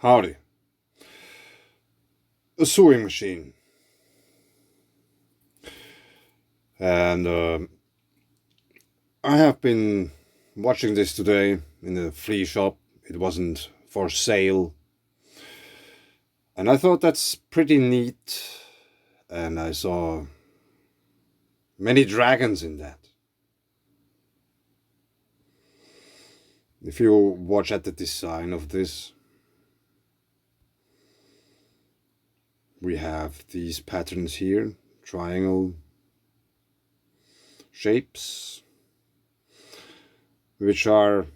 Howdy. A sewing machine. And I have been watching this today in the flea shop. It wasn't for sale. And I thought that's pretty neat. And I saw many dragons in that. If you watch at the design of this, we have these patterns here, triangle shapes, which are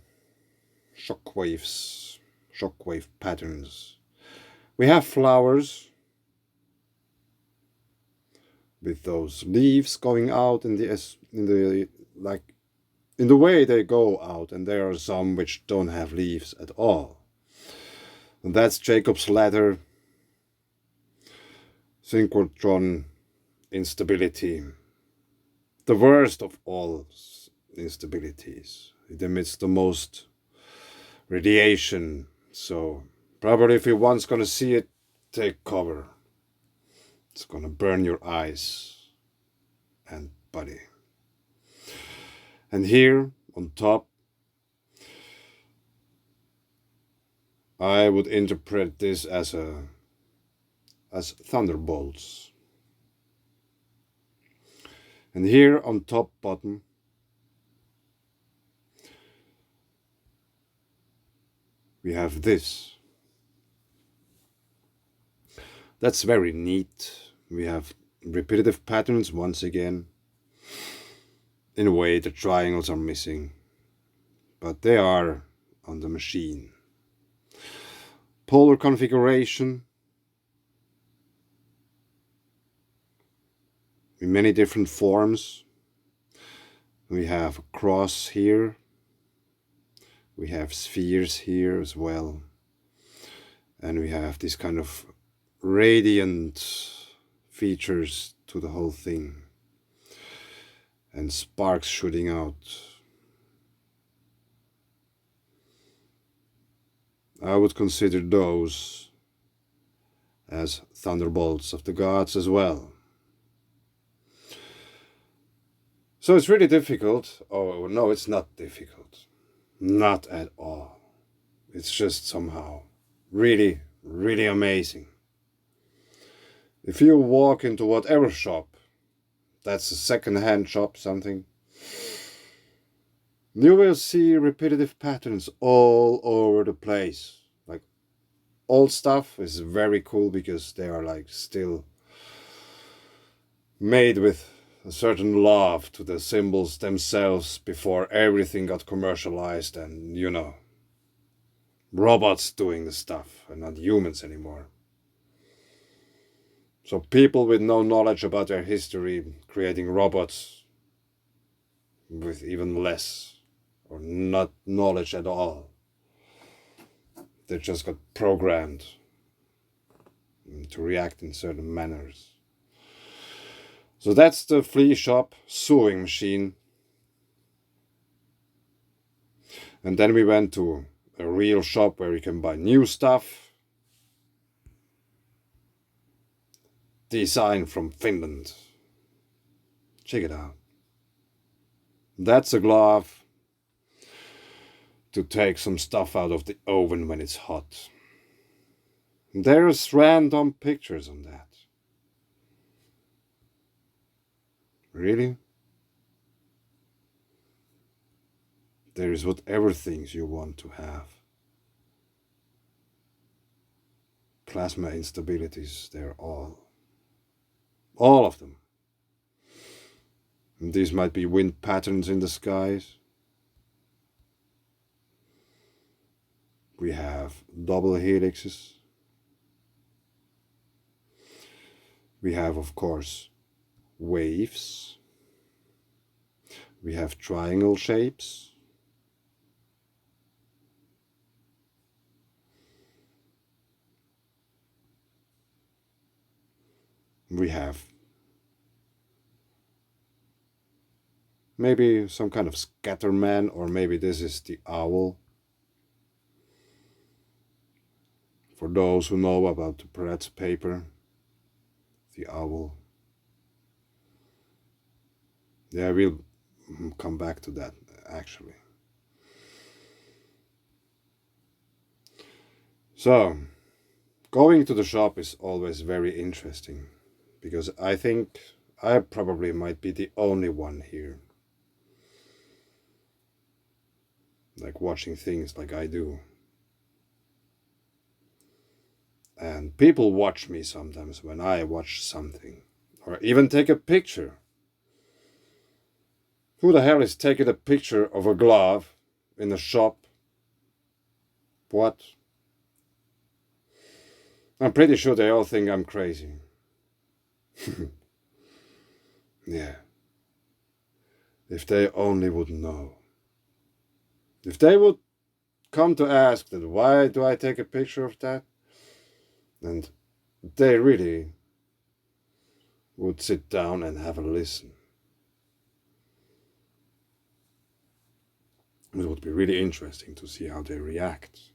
shockwave patterns. We have flowers with those leaves going out in the way they go out, and there are some which don't have leaves at all. And that's Jacob's ladder, synchrotron instability, the worst of all instabilities. It emits the most radiation, so probably if you're once gonna see it, take cover. It's gonna burn your eyes and body. And here on top, I would interpret this as thunderbolts. And here on top bottom, we have this. That's very neat. We have repetitive patterns once again. In a way, the triangles are missing, but they are on the machine. Polar configuration in many different forms. We have a cross here. We have spheres here as well. And we have this kind of radiant features to the whole thing. And sparks shooting out. I would consider those as thunderbolts of the gods as well. So it's really difficult. Oh, no, it's not difficult. Not at all. It's just somehow really, really amazing. If you walk into whatever shop, that's a second-hand shop, something, you will see repetitive patterns all over the place. Like, old stuff is very cool because they are like still made with a certain love to the symbols themselves before everything got commercialized and, robots doing the stuff and not humans anymore. So people with no knowledge about their history creating robots with even less or not knowledge at all. They just got programmed to react in certain manners. So that's the flea shop sewing machine. And then we went to a real shop where you can buy new stuff. Design from Finland. Check it out. That's a glove to take some stuff out of the oven when it's hot. There's random pictures on that. Really? There is whatever things you want to have. Plasma instabilities, they're all of them. And these might be wind patterns in the skies. We have double helixes. We have, of course, waves. We have triangle shapes. We have maybe some kind of scatterman, or maybe this is the owl For those who know about the Pratt's paper, the owl. Yeah, we'll come back to that actually. So, going to the shop is always very interesting because I think I probably might be the only one here, like watching things like I do. And people watch me sometimes when I watch something, or even take a picture. Who the hell is taking a picture of a glove in a shop? What? I'm pretty sure they all think I'm crazy. Yeah. If they only would know. If they would come to ask that why do I take a picture of that? And they really would sit down and have a listen. It would be really interesting to see how they react.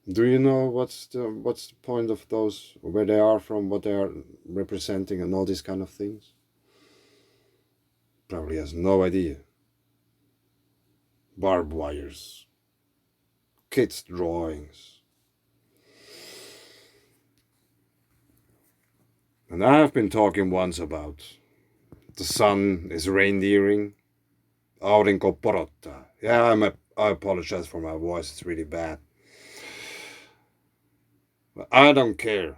Do you know what's the point of those, where they are from, what they are representing, and all these kind of things? Probably has no idea. Barbed wires, kids' drawings. And I have been talking once about the sun is reindeering. Aurinko porottaa. Yeah, I apologize for my voice, it's really bad. But I don't care.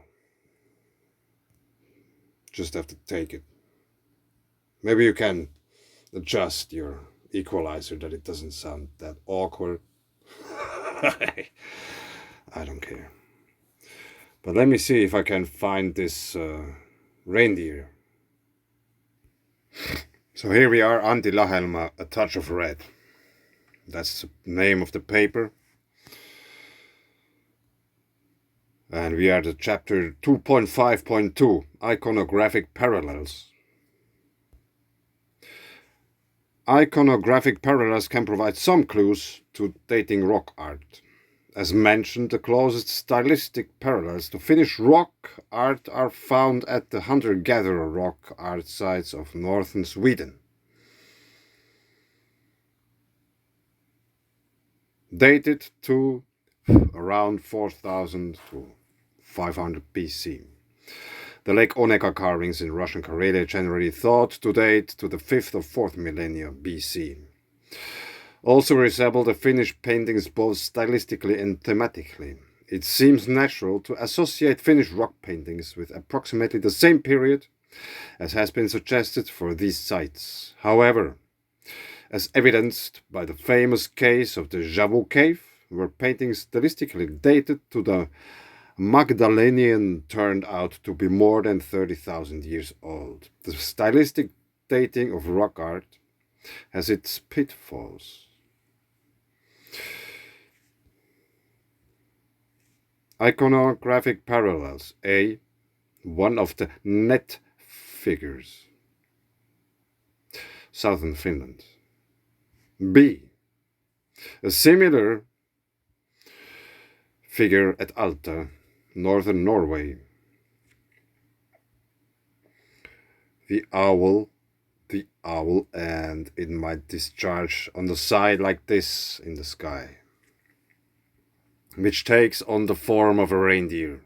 Just have to take it. Maybe you can adjust your equalizer that it doesn't sound that awkward. I don't care. But let me see if I can find this reindeer. So here we are, Antti Lahelma, A Touch of Red. That's the name of the paper. And we are at chapter 2.5.2, Iconographic Parallels. Iconographic parallels can provide some clues to dating rock art. As mentioned, the closest stylistic parallels to Finnish rock art are found at the hunter-gatherer rock art sites of northern Sweden. Dated to around 4000 to 500 BC. The Lake Onega carvings in Russian Karelia generally thought to date to the 5th or 4th millennia BC. Also resemble the Finnish paintings both stylistically and thematically. It seems natural to associate Finnish rock paintings with approximately the same period as has been suggested for these sites. However, as evidenced by the famous case of the Javu cave, where paintings stylistically dated to the Magdalenian turned out to be more than 30,000 years old. The stylistic dating of rock art has its pitfalls. Iconographic parallels. A. One of the net figures. Southern Finland. B. A similar figure at Alta, northern Norway. The owl, and it might discharge on the side like this in the sky, which takes on the form of a reindeer.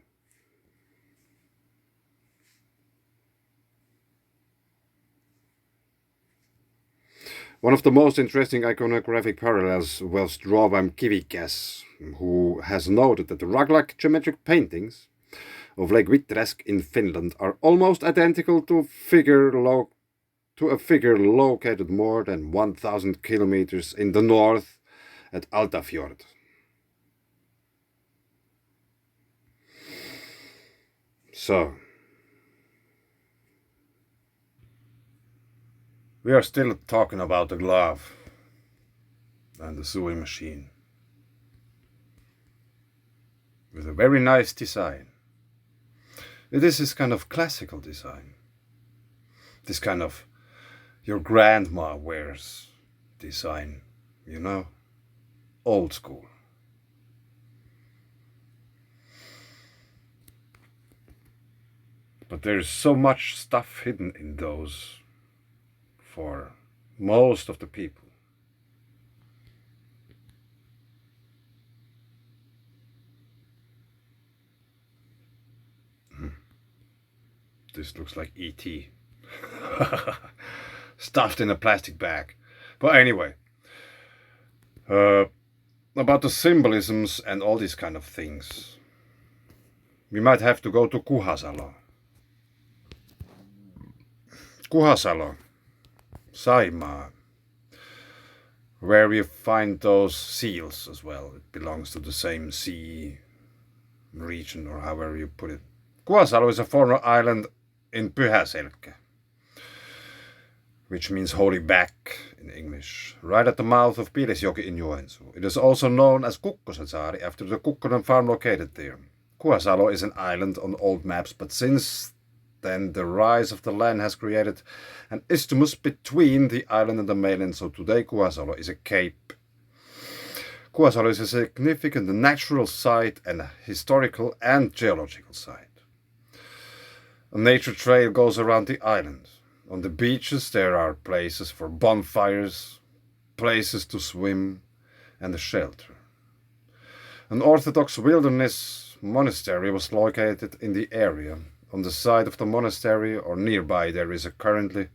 One of the most interesting iconographic parallels was drawn by Kivikäs, who has noted that the rock-like geometric paintings of Lake Vitresk in Finland are almost identical to a figure located more than 1,000 kilometers in the north at Altafjord. So, we are still talking about the glove and the sewing machine with a very nice design. It is this kind of classical design, this kind of your grandma wears design, you know, old school. But there's so much stuff hidden in those for most of the people. This looks like E.T. Stuffed in a plastic bag. But anyway, about the symbolisms and all these kind of things, we might have to go to Kuazalo. Kuazalo, Saimaa, where we find those seals as well. It belongs to the same sea region, or however you put it. Kuazalo is a former island in Pyhäselkä, which means holy back in English, right at the mouth of Piilisjoki in Joensuu. It is also known as Kukkosensaari after the Kukkonen farm located there. Kuazalo is an island on old maps, but since then the rise of the land has created an isthmus between the island and the mainland, so today Kuazalo is a cape. Kuazalo is a significant natural site and a historical and geological site. A nature trail goes around the island. On the beaches there are places for bonfires, places to swim, and a shelter. An Orthodox wilderness monastery was located in the area. On the side of the monastery or nearby there is currently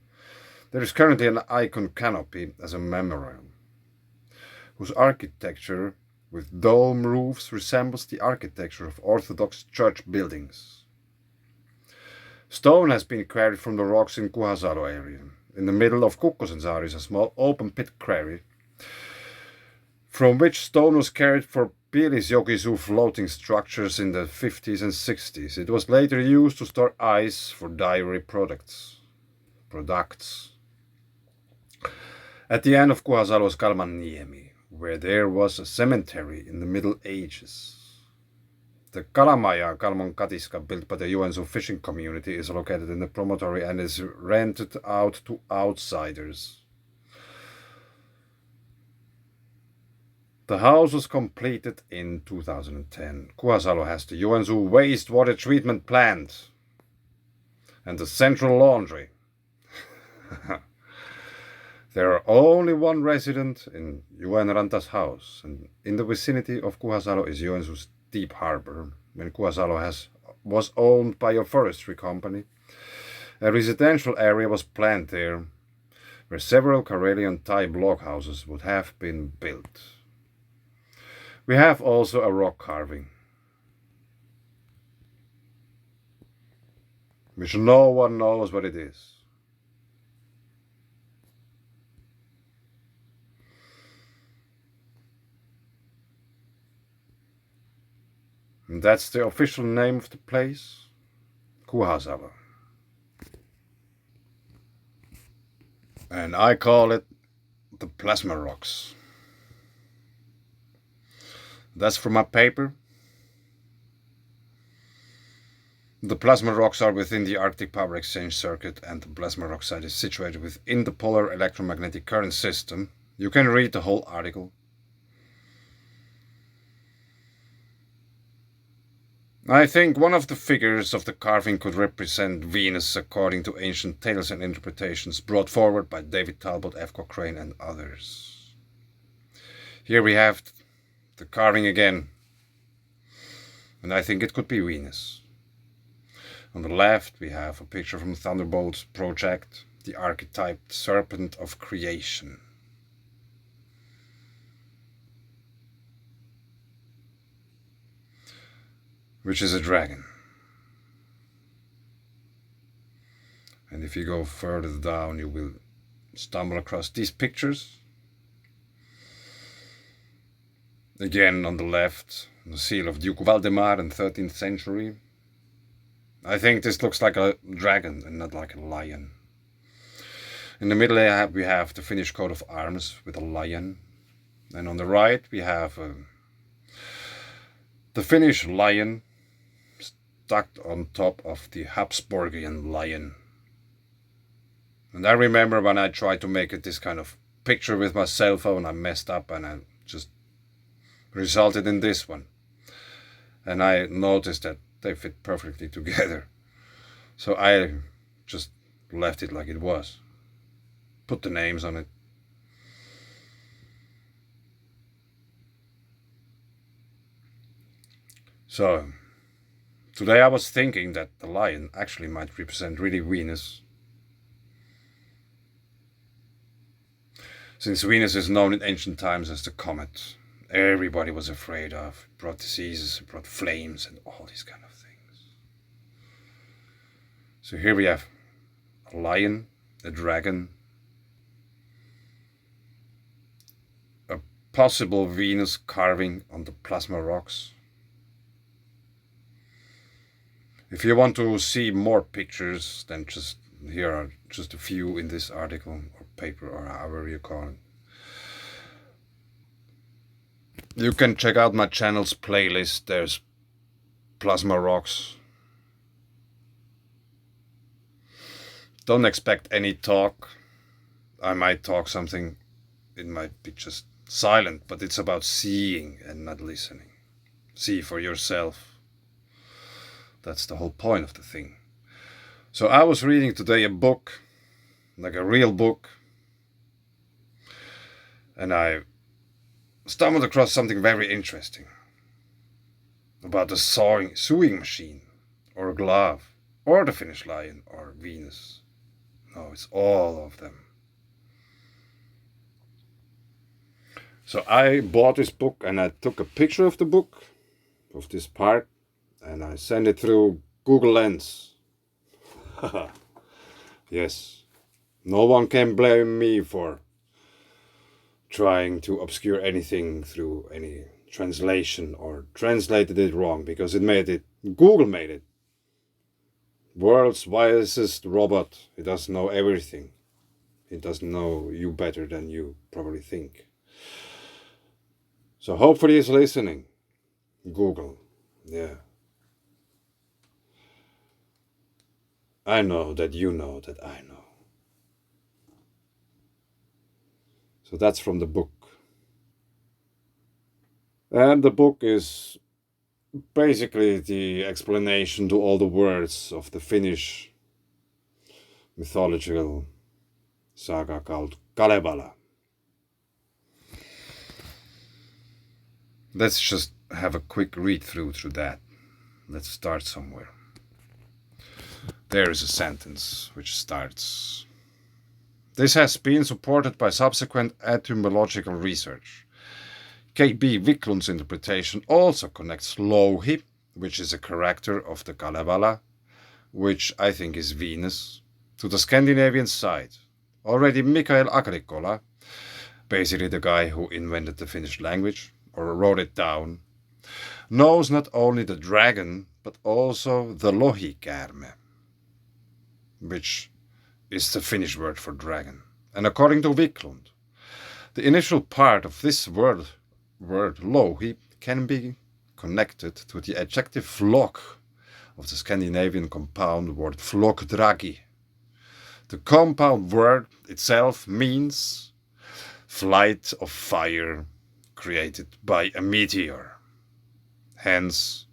an icon canopy as a memorial, whose architecture with dome roofs resembles the architecture of Orthodox church buildings. Stone has been quarried from the rocks in Kuazalo area. In the middle of Kukkosensaari is a small open pit quarry, from which stone was carried for Piilisjoki Zoo floating structures in the 50s and 60s. It was later used to store ice for dairy products. At the end of Kuazalo is Kalmanniemi, where there was a cemetery in the Middle Ages. The Kalamaja Kalmon Katiska, built by the Joensuu fishing community, is located in the promontory and is rented out to outsiders. The house was completed in 2010. Kuazalo has the Joensuu wastewater treatment plant and the central laundry. There are only one resident in Joenranta's house, and in the vicinity of Kuazalo is Joensuu's deep harbor. When Kuazalo was owned by a forestry company, a residential area was planned there, where several Karelian Thai blockhouses would have been built. We have also a rock carving, which no one knows what it is. And that's the official name of the place, Kuazalo. And I call it the Plasma Rocks. That's from my paper. The plasma rocks are within the Arctic Power Exchange Circuit, and the plasma rock site is situated within the polar electromagnetic current system. You can read the whole article. I think one of the figures of the carving could represent Venus according to ancient tales and interpretations brought forward by David Talbot, F. Cochrane and others. Here we have the carving again, and I think it could be Venus. On the left we have a picture from Thunderbolt Project, the archetyped serpent of creation. Which is a dragon. And if you go further down, you will stumble across these pictures. Again, on the left, the seal of Duke Valdemar in 13th century. I think this looks like a dragon and not like a lion. In the middle we have the Finnish coat of arms with a lion. And on the right we have the Finnish lion stuck on top of the Habsburgian lion. And I remember when I tried to make it this kind of picture with my cell phone, I messed up and I just resulted in this one. And I noticed that they fit perfectly together. So I just left it like it was. Put the names on it. So today I was thinking that the lion actually might represent really Venus. Since Venus is known in ancient times as the comet everybody was afraid of. It brought diseases, it brought flames and all these kind of things. So here we have a lion, a dragon, a possible Venus carving on the plasma rocks. If you want to see more pictures, then just here are just a few in this article or paper or however you call it. You can check out my channel's playlist. There's plasma rocks. Don't expect any talk. I might talk something. It might be just silent, but it's about seeing and not listening. See for yourself. That's the whole point of the thing. So I was reading today a book, like a real book, and I stumbled across something very interesting about the sewing machine, or a glove, or the Finnish lion, or Venus. No, it's all of them. So I bought this book and I took a picture of the book, of this part, and I sent it through Google Lens. Yes, no one can blame me for trying to obscure anything through any translation or translated it wrong, because Google made it. World's wisest robot. It doesn't know everything. It doesn't know you better than you probably think. So hopefully it's listening. Google. Yeah. I know that you know that I know. So that's from the book. And the book is basically the explanation to all the words of the Finnish mythological saga called Kalibala. Let's just have a quick read through that. Let's start somewhere. There is a sentence which starts: "This has been supported by subsequent etymological research. K.B. Wiklund's interpretation also connects Louhi, which is a character of the Kalibala, which I think is Venus, to the Scandinavian side. Already Mikael Agricola, basically the guy who invented the Finnish language, or wrote it down, knows not only the dragon, but also the lohikäärme, which is the Finnish word for dragon. And according to Wiklund, the initial part of this word louhi can be connected to the adjective flock of the Scandinavian compound word flokkdragi. The compound word itself means flight of fire created by a meteor, hence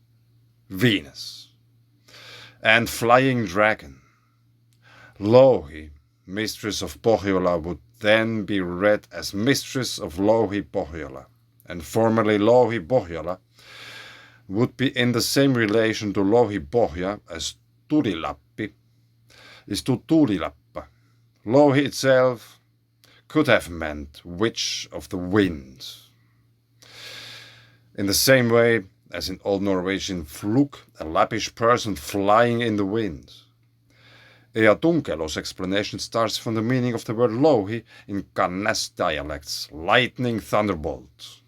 Venus, and flying dragon. Louhi, mistress of Pohjola, would then be read as mistress of Louhi Pohjola, and formerly Louhi Pohjola would be in the same relation to Louhi Pohja as Turilappi is to Turilappa. Louhi itself could have meant witch of the wind. In the same way as in Old Norwegian fluk, a Lappish person flying in the wind. Ea Tunkelo's explanation starts from the meaning of the word louhi in Kannes dialects, lightning thunderbolt.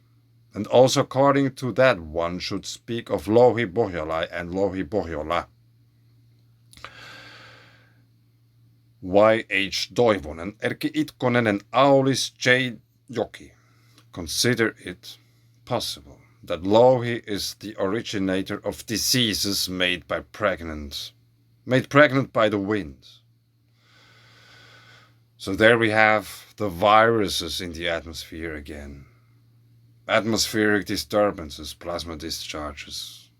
And also according to that, one should speak of Louhi Pohjola and Louhi Pohjola. Y.H. Toivonen, Erkki Itkonen and Aulis J. Joki consider it possible that Louhi is the originator of diseases made pregnant by the wind. So there we have the viruses in the atmosphere again. Atmospheric disturbances, plasma discharges,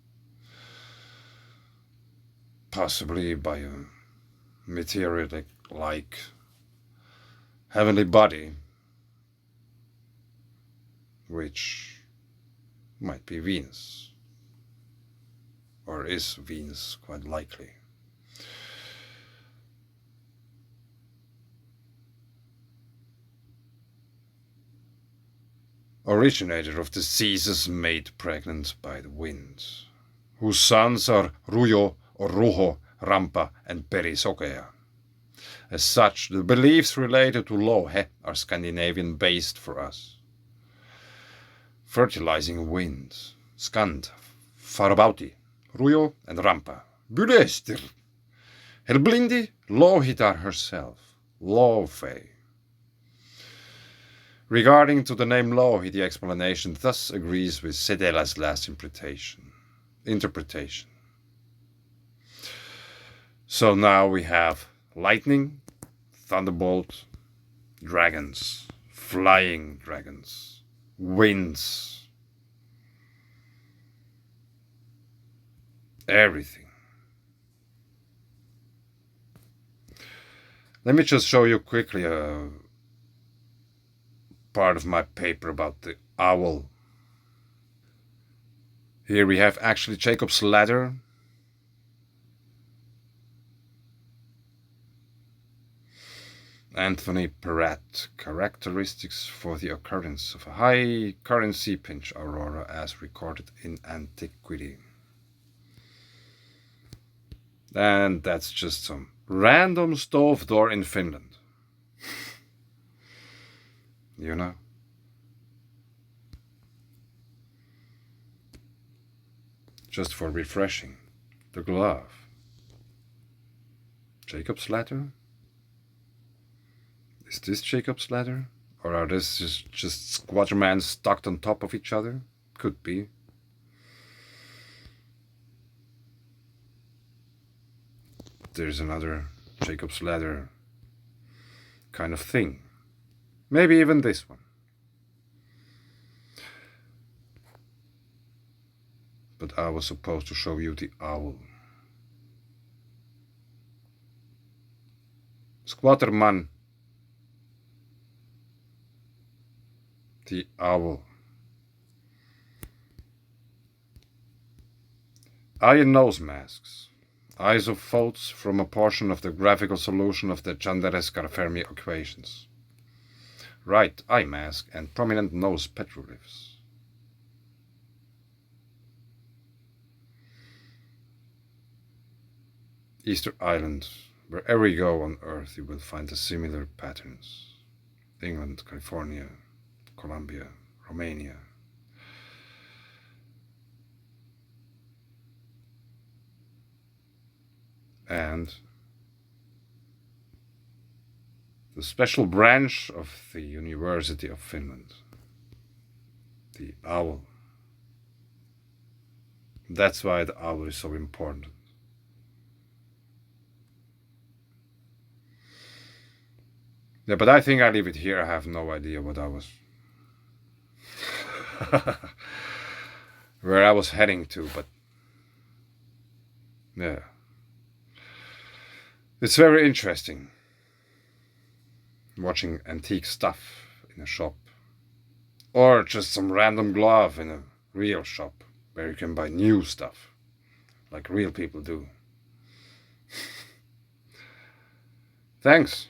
possibly by a meteoritic like heavenly body, which might be Venus, or is Venus quite likely. Originator of diseases made pregnant by the wind, whose sons are Ruyo or Ruho, Rampa, and Perisokea. As such, the beliefs related to Lohe are Scandinavian based for us. Fertilizing wind, Skand, Farabauti, Ruyo, and Rampa. Bylestir. Helblindi, Lohidar herself, Lofei. Regarding to the name Lohi, the explanation thus agrees with Sedela's last interpretation. So now we have lightning, thunderbolt, dragons, flying dragons, winds, everything. Let me just show you quickly a part of my paper about the owl. Here we have actually Jacob's ladder. Anthony Perrat, characteristics for the occurrence of a high current sea pinch aurora as recorded in antiquity. And that's just some random stove door in Finland. You know? Just for refreshing. The glove. Jacob's ladder? Is this Jacob's ladder? Or are this just squadromans stacked on top of each other? Could be. There's another Jacob's ladder kind of thing. Maybe even this one. But I was supposed to show you the owl. Squatterman. The owl. Eye and nose masks. Isophotes from a portion of the graphical solution of the Chandrasekhar-Fermi equations. Right eye mask and prominent nose petroglyphs. Easter Island. Wherever you go on Earth, you will find the similar patterns. England, California, Colombia, Romania. And the special branch of the University of Finland, the owl. That's why the owl is so important. Yeah, but I think I leave it here. I have no idea what I was where I was heading to, but yeah. It's very interesting watching antique stuff in a shop, or just some random glove in a real shop where you can buy new stuff like real people do. Thanks.